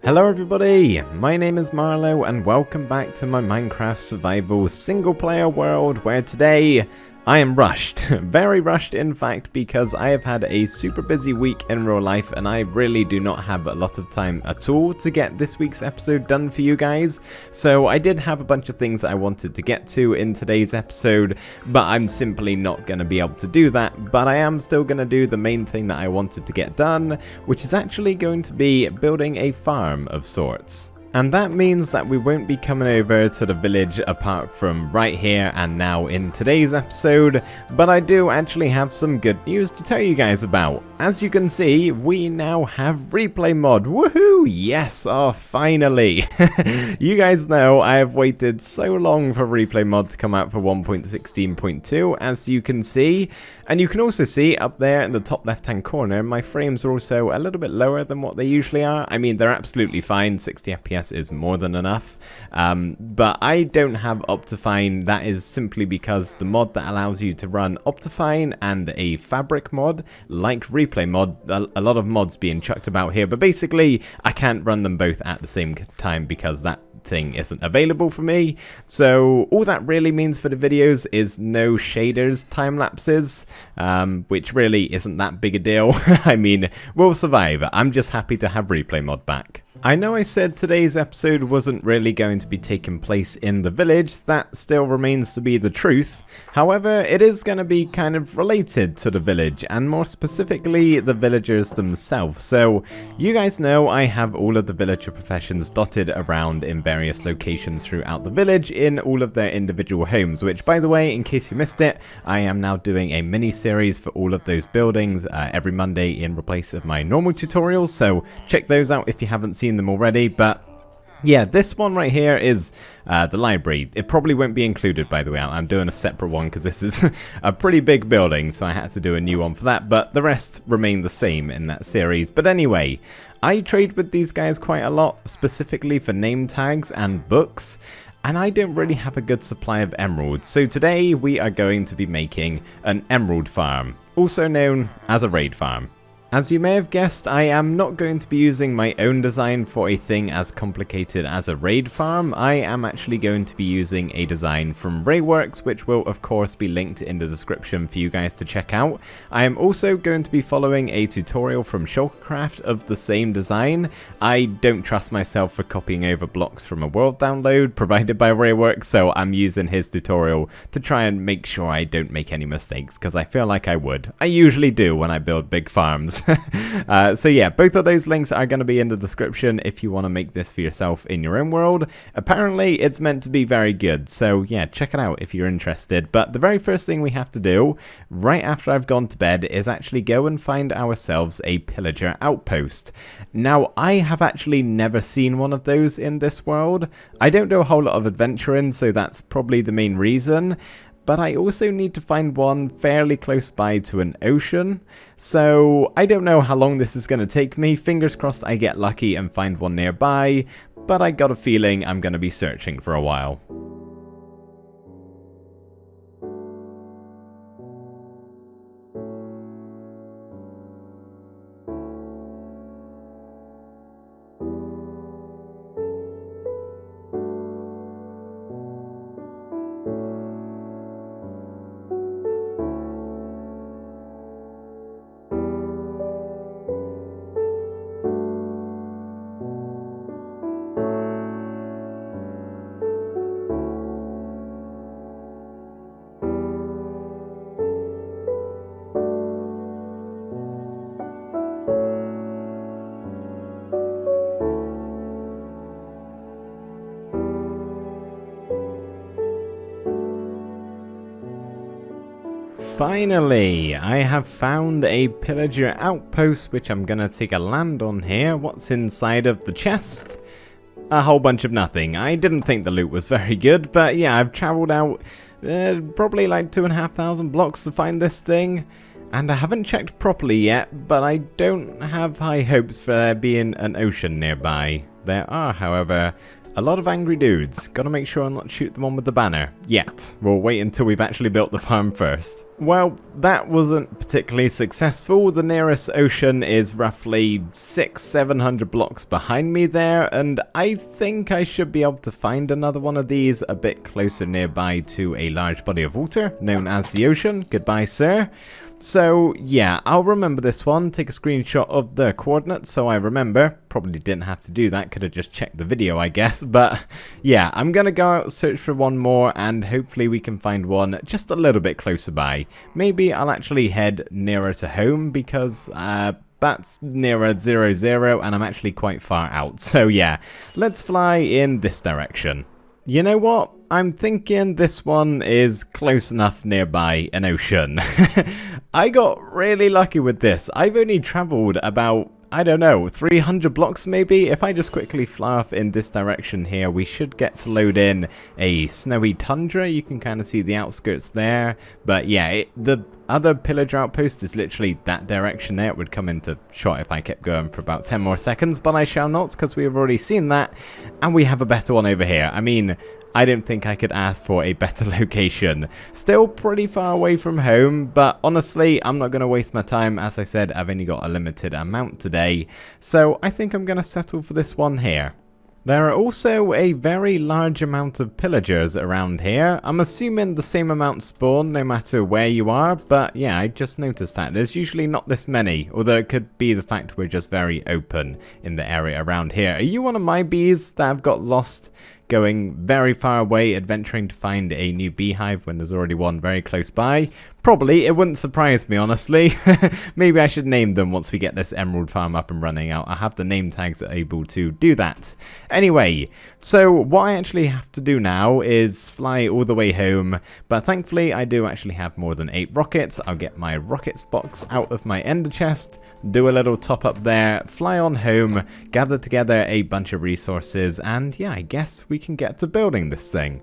Hello everybody, my name is Marlo and welcome back to my Minecraft survival single player world where today I am rushed, very rushed in fact, because I have had a super busy week in real life and I really do not have a lot of time at all to get this week's episode done for you guys. So I did have a bunch of things I wanted to get to in today's episode, but I'm simply not going to be able to do that. But I am still going to do the main thing that I wanted to get done, which is actually going to be building a farm of sorts. And that means that we won't be coming over to the village apart from right here and now in today's episode, but I do actually have some good news to tell you guys about. As you can see, we now have replay mod. Woohoo! Yes, oh finally! You guys know I have waited so long for replay mod to come out for 1.16.2, as you can see. And you can also see up there in the top left hand corner, my frames are also a little bit lower than what they usually are. I mean, they're absolutely fine, 60 FPS is more than enough, but I don't have Optifine. That is simply because the mod that allows you to run Optifine and a fabric mod like replay mod, a lot of mods being chucked about here, but basically I can't run them both at the same time because that thing isn't available for me. So all that really means for the videos is no shaders time lapses, which really isn't that big a deal. I mean, we'll survive. I'm just happy to have replay mod back. I know I said today's episode wasn't really going to be taking place in the village. That still remains to be the truth. However, it is going to be kind of related to the village, and more specifically the villagers themselves. So you guys know I have all of the villager professions dotted around in various locations throughout the village in all of their individual homes, which, by the way, in case you missed it, I am now doing a mini series for all of those buildings every Monday in replace of my normal tutorials, so check those out if you haven't seen them already. But yeah, this one right here is the library. It probably won't be included, by the way. I'm doing a separate one because this is a pretty big building, so I had to do a new one for that, but the rest remain the same in that series. But anyway, I trade with these guys quite a lot, specifically for name tags and books, and I don't really have a good supply of emeralds. So today we are going to be making an emerald farm, also known as a raid farm. As you may have guessed, I am not going to be using my own design for a thing as complicated as a raid farm. I am actually going to be using a design from Rayworks, which will of course be linked in the description for you guys to check out. I am also going to be following a tutorial from Shulkercraft of the same design. I don't trust myself for copying over blocks from a world download provided by Rayworks, so I'm using his tutorial to try and make sure I don't make any mistakes, because I feel like I would. I usually do when I build big farms. So yeah, both of those links are going to be in the description if you want to make this for yourself in your own world. Apparently it's meant to be very good, so yeah, check it out if you're interested. But the very first thing we have to do right after I've gone to bed is actually go and find ourselves a Pillager Outpost. Now, I have actually never seen one of those in this world. I don't do a whole lot of adventuring, so that's probably the main reason. But I also need to find one fairly close by to an ocean, so I don't know how long this is going to take me. Fingers crossed I get lucky and find one nearby, but I got a feeling I'm going to be searching for a while. Finally, I have found a Pillager Outpost, which I'm gonna take a land on here. What's inside of the chest? A whole bunch of nothing. I didn't think the loot was very good, but yeah, I've traveled out probably like 2,500 blocks to find this thing, and I haven't checked properly yet, but I don't have high hopes for there being an ocean nearby. There are, however, A lot of angry dudes. Gotta make sure I not shoot them on with the banner. Yet. We'll wait until we've actually built the farm first. Well, that wasn't particularly successful. The nearest ocean is roughly 600-700 blocks behind me there, and I think I should be able to find another one of these a bit closer nearby to a large body of water known as the ocean. Goodbye, sir. So yeah, I'll remember this one, take a screenshot of the coordinates so I remember. Probably didn't have to do that, could have just checked the video I guess, but yeah, I'm gonna go out search for one more and hopefully we can find one just a little bit closer by. Maybe I'll actually head nearer to home because that's nearer 00 and I'm actually quite far out. So yeah, let's fly in this direction. You know what? I'm thinking this one is close enough nearby an ocean. I got really lucky with this. I've only traveled about, I don't know, 300 blocks maybe. If I just quickly fly off in this direction here, we should get to load in a snowy tundra. You can kind of see the outskirts there. But yeah, the other Pillager Outpost is literally that direction there. It would come into shot if I kept going for about 10 more seconds, but I shall not because we have already seen that. And we have a better one over here. I mean, I didn't think I could ask for a better location. Still pretty far away from home, but honestly, I'm not going to waste my time. As I said, I've only got a limited amount today, so I think I'm going to settle for this one here. There are also a very large amount of pillagers around here. I'm assuming the same amount spawn no matter where you are, but yeah, I just noticed that. There's usually not this many, although it could be the fact we're just very open in the area around here. Are you one of my bees that have got lost going very far away, adventuring to find a new beehive when there's already one very close by? Probably, it wouldn't surprise me honestly. Maybe I should name them once we get this emerald farm up and running out. I have the name tags that are able to do that. Anyway, so what I actually have to do now is fly all the way home, but thankfully I do actually have more than 8 rockets. I'll get my rockets box out of my ender chest, do a little top up there, fly on home, gather together a bunch of resources, and yeah, I guess we can get to building this thing.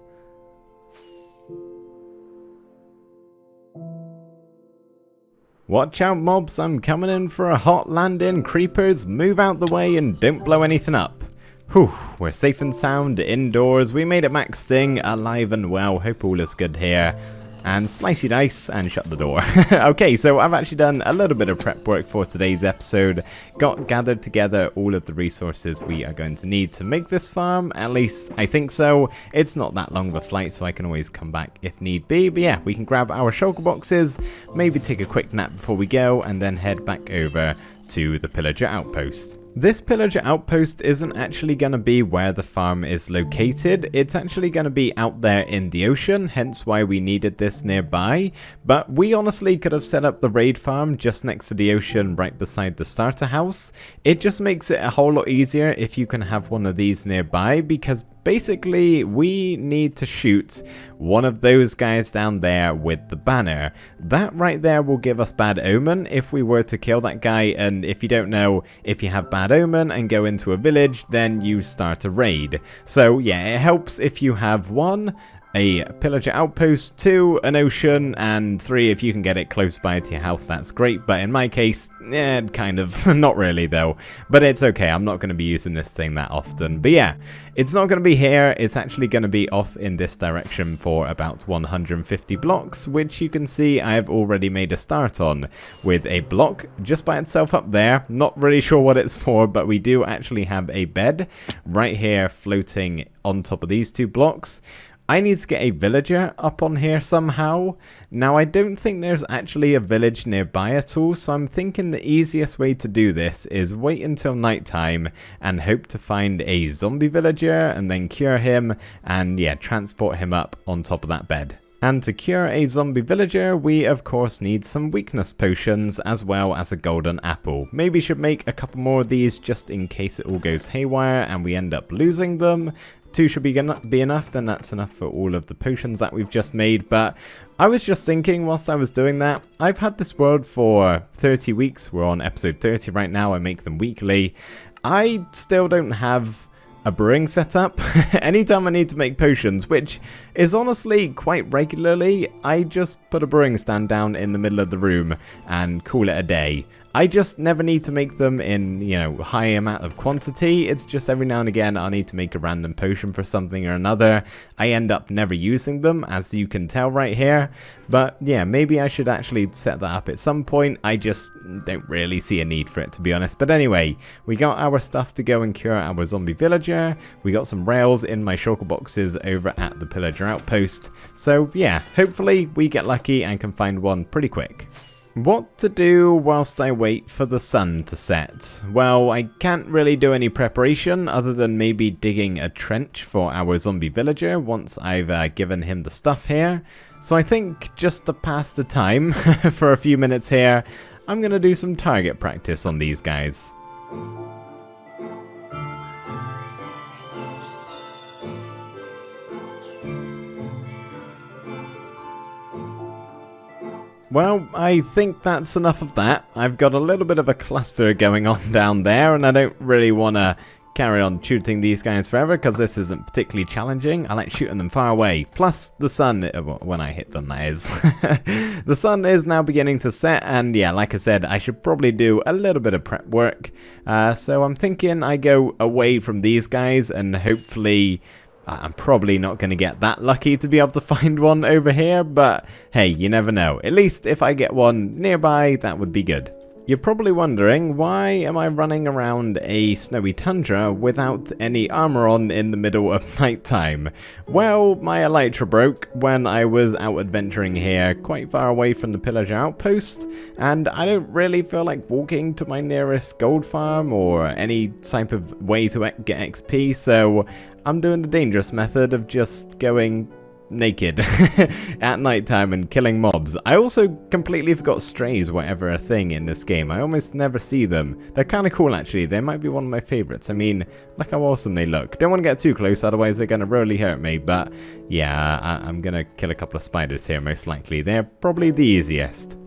Watch out mobs, I'm coming in for a hot landing. Creepers, move out the way and don't blow anything up. Whew, we're safe and sound indoors. We made it max sting, alive and well. Hope all is good here. And slicey dice and shut the door. Okay, so I've actually done a little bit of prep work for today's episode. Gathered together all of the resources we are going to need to make this farm. At least I think so. It's not that long of a flight, so I can always come back if need be. But yeah, we can grab our shulker boxes, maybe take a quick nap before we go, and then head back over to the Pillager Outpost. This Pillager Outpost isn't actually going to be where the farm is located. It's actually going to be out there in the ocean, hence why we needed this nearby. But we honestly could have set up the raid farm just next to the ocean right beside the starter house. It just makes it a whole lot easier if you can have one of these nearby, because basically, we need to shoot one of those guys down there with the banner. That right there will give us bad omen if we were to kill that guy, and if you don't know, if you have bad omen and go into a village, then you start a raid. So yeah, it helps if you have 1, a Pillager Outpost, 2, an ocean, and 3, if you can get it close by to your house, that's great. But in my case, kind of, not really though. But it's okay, I'm not going to be using this thing that often. But yeah, it's not going to be here, it's actually going to be off in this direction for about 150 blocks, which you can see I have already made a start on, with a block just by itself up there. Not really sure what it's for, but we do actually have a bed right here floating on top of these 2 blocks. I need to get a villager up on here somehow. Now, I don't think there's actually a village nearby at all, so I'm thinking the easiest way to do this is wait until nighttime and hope to find a zombie villager and then cure him and, yeah, transport him up on top of that bed. And to cure a zombie villager, we of course need some weakness potions as well as a golden apple. Maybe should make a couple more of these just in case it all goes haywire and we end up losing them. 2 should be enough, then that's enough for all of the potions that we've just made. But I was just thinking whilst I was doing that, I've had this world for 30 weeks. We're on episode 30 right now. I make them weekly. I still don't have a brewing setup. Anytime I need to make potions, which is honestly quite regularly, I just put a brewing stand down in the middle of the room and call it a day. I just never need to make them in, you know, high amount of quantity. It's just every now and again I'll need to make a random potion for something or another. I end up never using them, as you can tell right here. But yeah, maybe I should actually set that up at some point. I just don't really see a need for it, to be honest. But anyway, we got our stuff to go and cure our zombie villager. We got some rails in my shulker boxes over at the Pillager Outpost. So yeah, hopefully we get lucky and can find one pretty quick. What to do whilst I wait for the sun to set? Well, I can't really do any preparation other than maybe digging a trench for our zombie villager once I've given him the stuff here. So I think just to pass the time for a few minutes here, I'm going to do some target practice on these guys. Well, I think that's enough of that. I've got a little bit of a cluster going on down there, and I don't really want to carry on shooting these guys forever because this isn't particularly challenging. I like shooting them far away. Plus, the sun, when I hit them, that is. The sun is now beginning to set, and yeah, like I said, I should probably do a little bit of prep work. So I'm thinking I go away from these guys, and hopefully I'm probably not going to get that lucky to be able to find one over here, but hey, you never know. At least if I get one nearby, that would be good. You're probably wondering, why am I running around a snowy tundra without any armor on in the middle of nighttime? Well, my elytra broke when I was out adventuring here quite far away from the Pillager Outpost, and I don't really feel like walking to my nearest gold farm or any type of way to get XP, so I'm doing the dangerous method of just going naked at nighttime and killing mobs. I also completely forgot strays were ever a thing in this game. I almost never see them. They're kind of cool actually. They might be one of my favorites. I mean, look how awesome they look. Don't want to get too close, otherwise they're going to really hurt me. But yeah, I'm going to kill a couple of spiders here most likely. They're probably the easiest.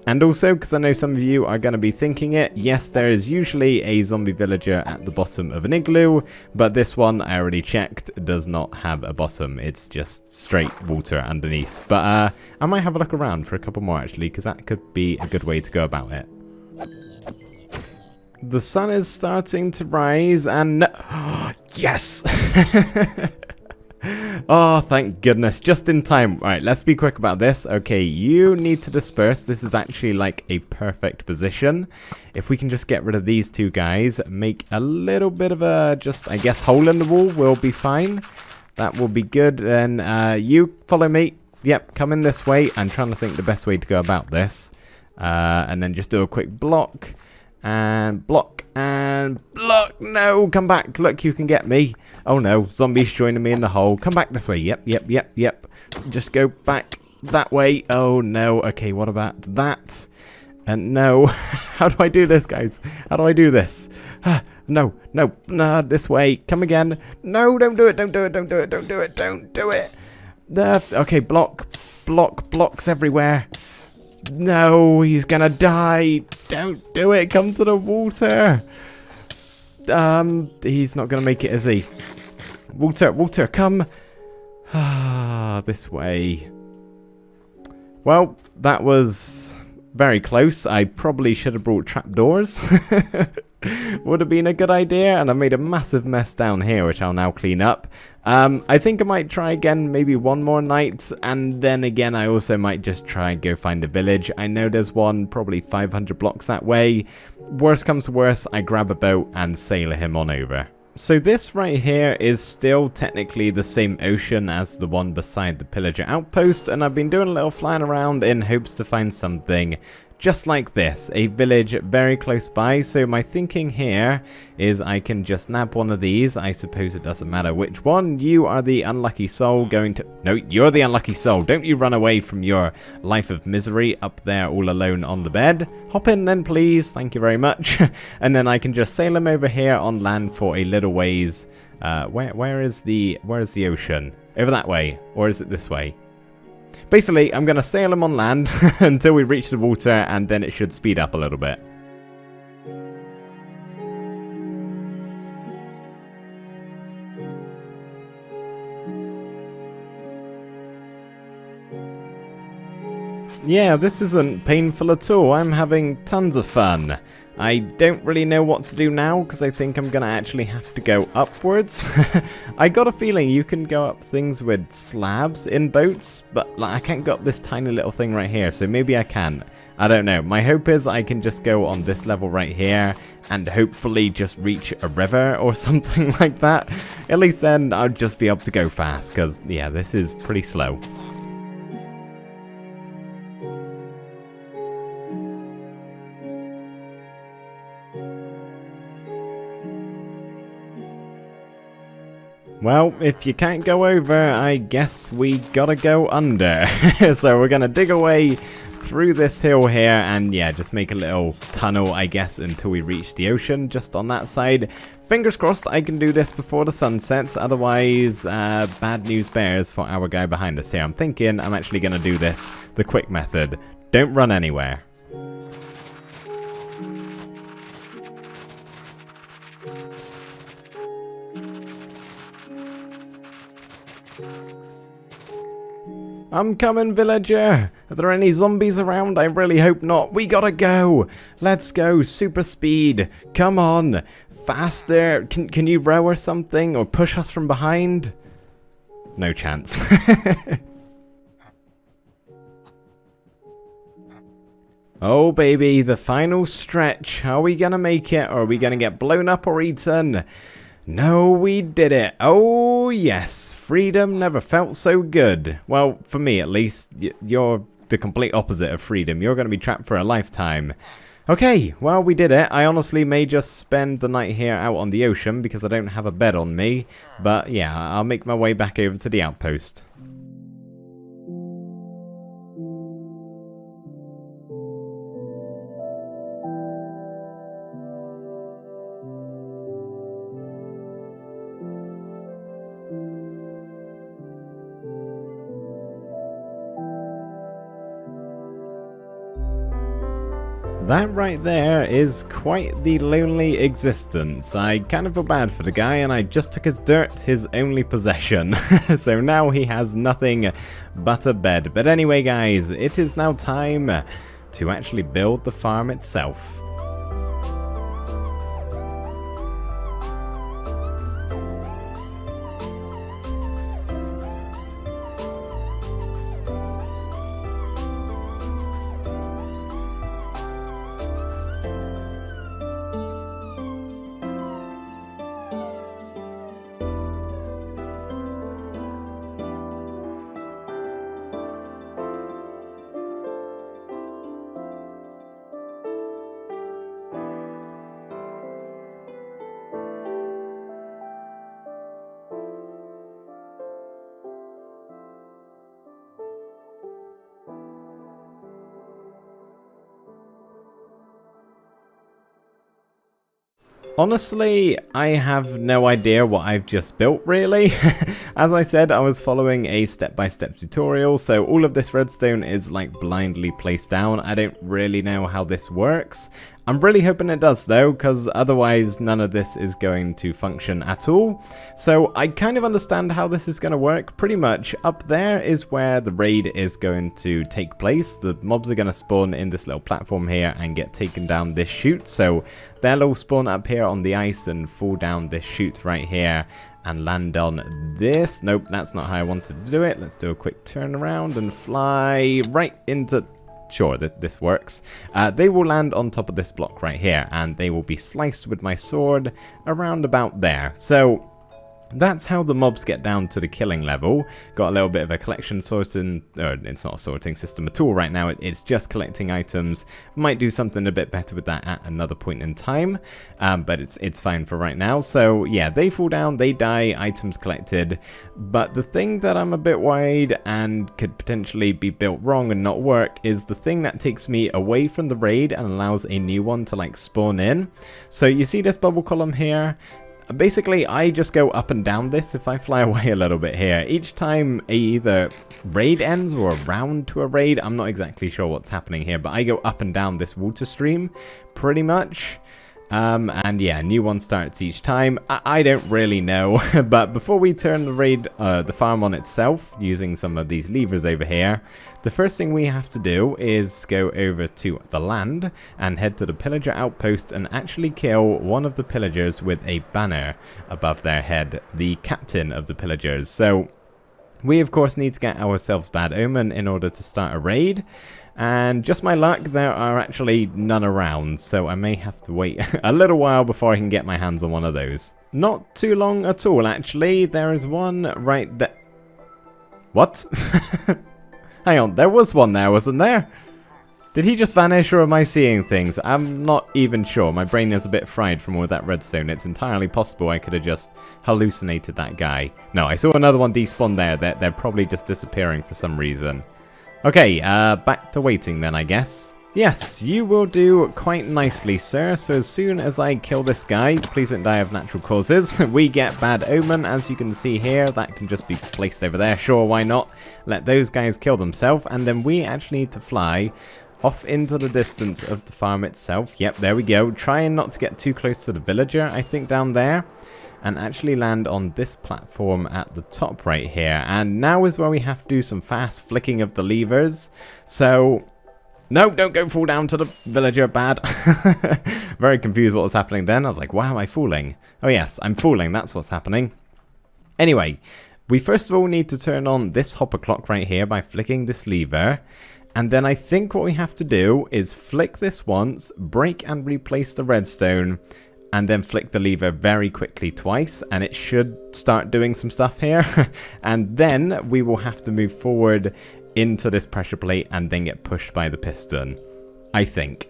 And also, because I know some of you are going to be thinking it, yes, there is usually a zombie villager at the bottom of an igloo, but this one, I already checked, does not have a bottom. It's just straight water underneath. But I might have a look around for a couple more, actually, because that could be a good way to go about it. The sun is starting to rise, and yes! Oh, thank goodness, just in time. Alright, let's be quick about this. Okay, you need to disperse. This is actually like a perfect position. If we can just get rid of these two guys, make a little bit of a, just, I guess, hole in the wall will be fine. That will be good. Then you follow me. Yep, come in this way. I'm trying to think the best way to go about this. And then just do a quick block. And block. And block. No, come back. Look, you can get me. Oh no, zombies joining me in the hole. Come back this way. Yep. Just go back that way. Oh no. Okay, what about that? And no. How do I do this, guys? How do I do this? No, this way. Come again. No, don't do it. Don't do it. Okay, blocks everywhere. No, he's gonna die. Don't do it. Come to the water. He's not gonna make it, is he? Water, come. This way. Well, that was very close. I probably should have brought trapdoors. Would have been a good idea, and I made a massive mess down here, which I'll now clean up. I think I might try again maybe one more night, and then again I also might just try and go find a village. I know there's one probably 500 blocks that way. Worst comes to worst, I grab a boat and sail him on over. So this right here is still technically the same ocean as the one beside the Pillager Outpost, and I've been doing a little flying around in hopes to find something just like this, a village very close by. So my thinking here is I can just nab one of these. I suppose it doesn't matter which one. You are the unlucky soul going to... No, you're the unlucky soul. Don't you run away from your life of misery up there all alone on the bed. Hop in then, please. Thank you very much. And then I can just sail him over here on land for a little ways. Where is the ocean? Over that way, or is it this way? Basically, I'm going to sail him on land until we reach the water, and then it should speed up a little bit. Yeah, this isn't painful at all. I'm having tons of fun. I don't really know what to do now because I think I'm going to actually have to go upwards. I got a feeling you can go up things with slabs in boats, but like, I can't go up this tiny little thing right here, so maybe I can. I don't know. My hope is I can just go on this level right here and hopefully just reach a river or something like that. At least then I'll just be able to go fast because, yeah, this is pretty slow. Well, if you can't go over, I guess we gotta go under. So we're gonna dig away through this hill here and yeah, just make a little tunnel, I guess, until we reach the ocean just on that side. Fingers crossed I can do this before the sun sets, otherwise bad news bears for our guy behind us here. I'm thinking I'm actually gonna do this the quick method. Don't run anywhere. I'm coming, villager! Are there any zombies around? I really hope not. We gotta go! Let's go, super speed! Come on! Faster! Can you row or something? Or push us from behind? No chance. Oh baby, the final stretch. Are we gonna make it? Or are we gonna get blown up or eaten? No, we did it. Oh, yes. Freedom never felt so good. Well, for me at least. You're the complete opposite of freedom. You're going to be trapped for a lifetime. Okay, well, we did it. I honestly may just spend the night here out on the ocean because I don't have a bed on me. But yeah, I'll make my way back over to the outpost. That right there is quite the lonely existence. I kind of feel bad for the guy and I just took his dirt, his only possession. So now he has nothing but a bed. But anyway guys, it is now time to actually build the farm itself. Honestly, I have no idea what I've just built, really. As I said, I was following a step-by-step tutorial, so all of this redstone is like blindly placed down. I don't really know how this works. I'm really hoping it does though, because otherwise none of this is going to function at all. So I kind of understand how this is going to work. Pretty much up there is where the raid is going to take place. The mobs are going to spawn in this little platform here and get taken down this chute. So they'll all spawn up here on the ice and fall down this chute right here and land on this. Nope, that's not how I wanted to do it. Let's do a quick turn around and fly right into... Sure, this works. They will land on top of this block right here, and they will be sliced with my sword around about there. So that's how the mobs get down to the killing level. Got a little bit of a collection sorting, it's not a sorting system at all right now, it's just collecting items. Might do something a bit better with that at another point in time, but it's fine for right now. So yeah, they fall down, they die, items collected. But the thing that I'm a bit worried and could potentially be built wrong and not work is the thing that takes me away from the raid and allows a new one to like spawn in. So you see this bubble column here? Basically, I just go up and down this if I fly away a little bit here. Each time either raid ends or a round to a raid, I'm not exactly sure what's happening here, but I go up and down this water stream, pretty much. And yeah, new one starts each time. I don't really know, but before we turn the farm on itself, using some of these levers over here, the first thing we have to do is go over to the land and head to the Pillager Outpost and actually kill one of the pillagers with a banner above their head, the captain of the pillagers. So we of course need to get ourselves Bad Omen in order to start a raid. And just my luck, there are actually none around, so I may have to wait a little while before I can get my hands on one of those. Not too long at all, actually. There is one right there. What? Hang on, there was one there, wasn't there? Did he just vanish, or am I seeing things? I'm not even sure. My brain is a bit fried from all that redstone. It's entirely possible I could have just hallucinated that guy. No, I saw another one despawn there. They're probably just disappearing for some reason. Okay, back to waiting then, I guess. Yes, you will do quite nicely, sir. So as soon as I kill this guy, please don't die of natural causes, we get Bad Omen, as you can see here. That can just be placed over there. Sure, why not? Let those guys kill themselves, and then we actually need to fly off into the distance of the farm itself. Yep, there we go. Trying not to get too close to the villager, I think, down there. And actually land on this platform at the top right here. And now is where we have to do some fast flicking of the levers. So, no, don't go fall down to the villager, bad. Very confused what was happening then. I was like, why am I falling? Oh yes, I'm falling, that's what's happening. Anyway, we first of all need to turn on this hopper clock right here by flicking this lever. And then I think what we have to do is flick this once, break and replace the redstone, and then flick the lever very quickly twice, and it should start doing some stuff here. And then we will have to move forward into this pressure plate and then get pushed by the piston, I think.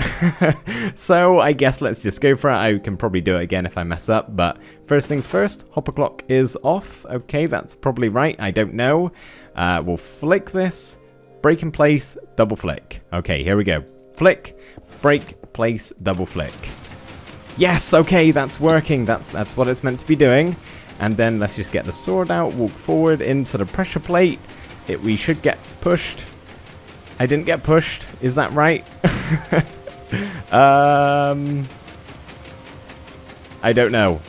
So I guess let's just go for it. I can probably do it again if I mess up, but first things first, hopper clock is off. Okay, that's probably right, I don't know. We'll flick this, break in place, double flick. Okay, here we go. Flick, break, place, double flick. Yes, okay, that's working. That's what it's meant to be doing. And then let's just get the sword out, walk forward into the pressure plate. We should get pushed. I didn't get pushed. Is that right? I don't know.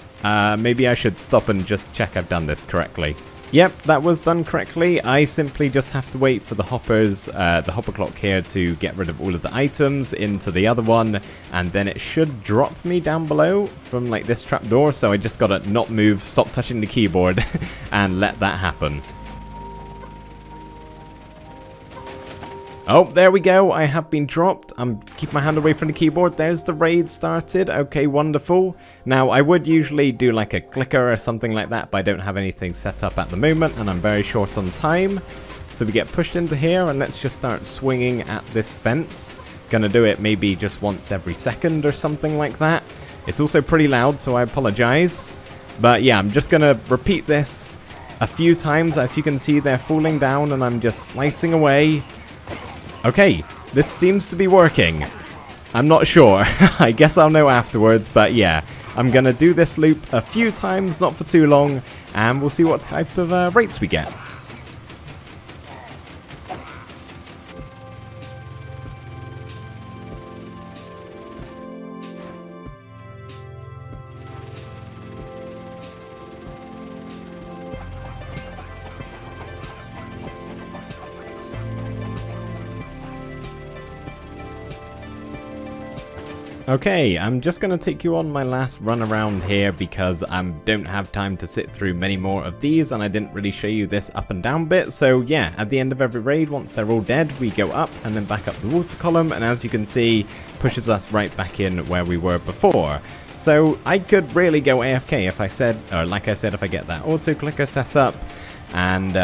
Maybe I should stop and just check I've done this correctly. Yep, that was done correctly. I simply just have to wait for the hopper clock here to get rid of all of the items into the other one, and then it should drop me down below from like this trapdoor. So I just gotta not move, stop touching the keyboard, and let that happen. Oh, there we go. I have been dropped. I'm keeping my hand away from the keyboard. There's the raid started. Okay, wonderful. Now, I would usually do like a clicker or something like that, but I don't have anything set up at the moment, and I'm very short on time. So we get pushed into here, and let's just start swinging at this fence. Gonna do it maybe just once every second or something like that. It's also pretty loud, so I apologize. But yeah, I'm just gonna repeat this a few times. As you can see, they're falling down, and I'm just slicing away. Okay, this seems to be working. I'm not sure. I guess I'll know afterwards, but yeah. I'm going to do this loop a few times, not for too long, and we'll see what type of rates we get. Okay, I'm just going to take you on my last run around here because I don't have time to sit through many more of these, and I didn't really show you this up and down bit. So yeah, at the end of every raid, once they're all dead, we go up and then back up the water column, and as you can see, pushes us right back in where we were before. So I could really go AFK if I said, or like I said, if I get that auto clicker set up, and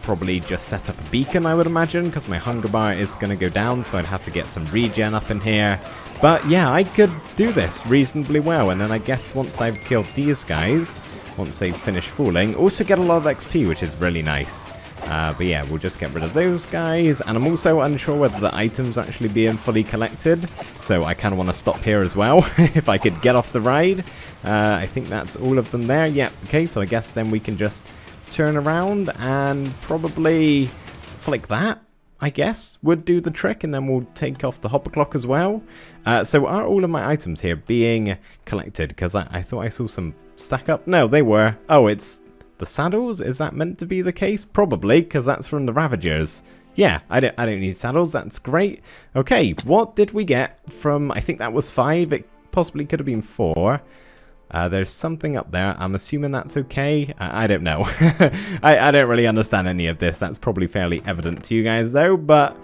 probably just set up a beacon, I would imagine, because my hunger bar is going to go down, so I'd have to get some regen up in here. But yeah, I could do this reasonably well, and then I guess once I've killed these guys, once they finish falling, also get a lot of XP, which is really nice. But yeah, we'll just get rid of those guys, and I'm also unsure whether the items are actually being fully collected, so I kind of want to stop here as well, if I could get off the ride. I think that's all of them there. Yep, okay, so I guess then we can just turn around and probably flick that, I guess, would do the trick, and then we'll take off the hopper clock as well. So are all of my items here being collected? Because I thought I saw some stack up. No, they were. Oh, it's the saddles? Is that meant to be the case? Probably, because that's from the Ravagers. Yeah, I don't need saddles. That's great. Okay, what did we get from... I think that was 5. It possibly could have been 4. There's something up there. I'm assuming that's okay. I don't know. I don't really understand any of this. That's probably fairly evident to you guys, though. But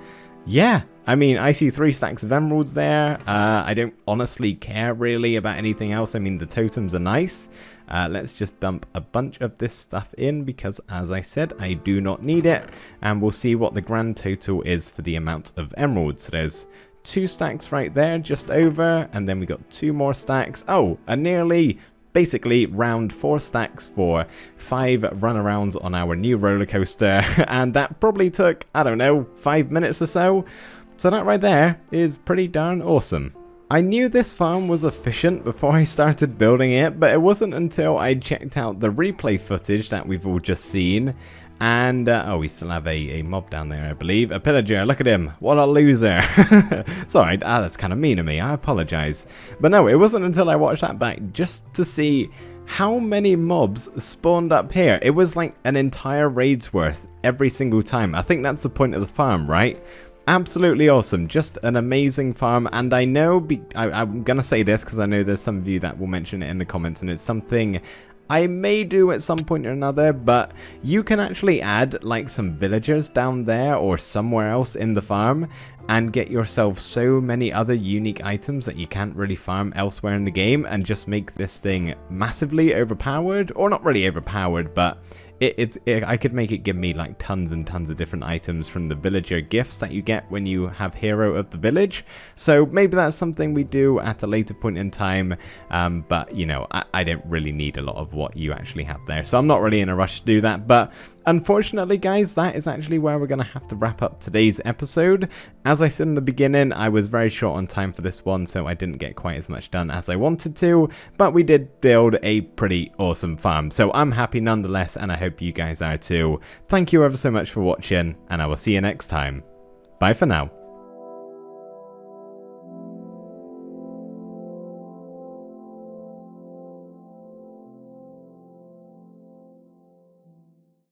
yeah, I mean, I see 3 stacks of emeralds there. I don't honestly care really about anything else. I mean, the totems are nice. Let's just dump a bunch of this stuff in because, as I said, I do not need it. And we'll see what the grand total is for the amount of emeralds. So there's 2 stacks right there, just over. And then we got 2 more stacks. Oh, a nearly, basically, round 4 stacks for 5 runarounds on our new roller coaster. And that probably took, I don't know, 5 minutes or so. So that right there is pretty darn awesome. I knew this farm was efficient before I started building it, but it wasn't until I checked out the replay footage that we've all just seen. And, oh, we still have a mob down there, I believe. A pillager, look at him. What a loser. Sorry, that's kind of mean of me. I apologize. But no, it wasn't until I watched that back just to see how many mobs spawned up here. It was like an entire raid's worth every single time. I think that's the point of the farm, right? Absolutely awesome. Just an amazing farm. And I know, I'm going to say this because I know there's some of you that will mention it in the comments, and it's something I may do at some point or another, but you can actually add like some villagers down there or somewhere else in the farm and get yourself so many other unique items that you can't really farm elsewhere in the game and just make this thing massively overpowered, or not really overpowered, but I could make it give me like tons and tons of different items from the villager gifts that you get when you have Hero of the Village. So maybe that's something we do at a later point in time. But, you know, I don't really need a lot of what you actually have there. So I'm not really in a rush to do that. But unfortunately, guys, that is actually where we're going to have to wrap up today's episode. As I said in the beginning, I was very short on time for this one, so I didn't get quite as much done as I wanted to. But we did build a pretty awesome farm. So I'm happy nonetheless, and I hope you guys are too. Thank you ever so much for watching, and I will see you next time. Bye for now.